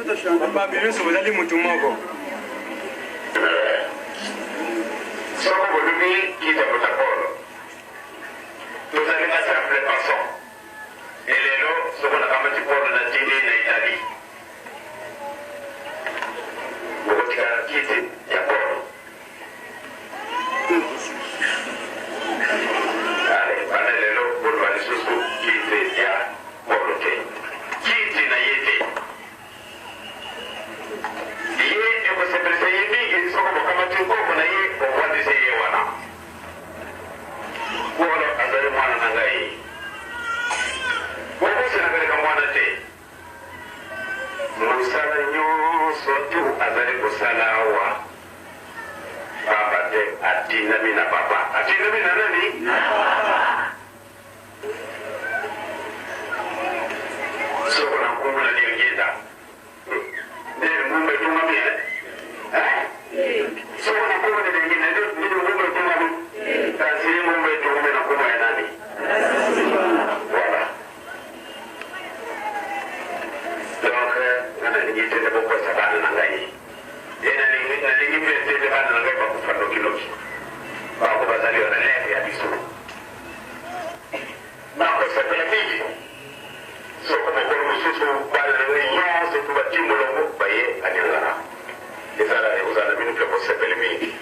Papa biso bazali mutu moko. Soko bolumi kita protocole. Nous allons assembler ensemble. Et les lots, ce qu'on a comme du port de la Télé en Italie. Vous retirez quitter d'accord. Allez, pendant les lots, vous doit les sous quitter ya volonté. Quitter na yete. Yé et vous savez c'est yémi et ce qu'on va comme du port on a yé on va essayer voilà. Voilà, azali mwana nangai. Wabuse nagaleka mwana te. Musala nyonso tu azali kusala wa. Baba te atina mina papa. Atina mina nani? Na papa. Soko na kumula liongeza. Ndio mumbe tumami eh? Soko na kumula liongeza ndio mumbe tumami. Tasiri mumbe tumami na kumula ya nani? Voilà. Donc, nana ningite de boko sabana nangai. Yena ningite de bana nangai kwa kufano kiloki. Bako bazali wana lefi ya bisu. Bako sepele mingi. So kama kwa mususu bana nangai yonse tuba timu longo baye anyangara. Izala minu kwa sepele mingi.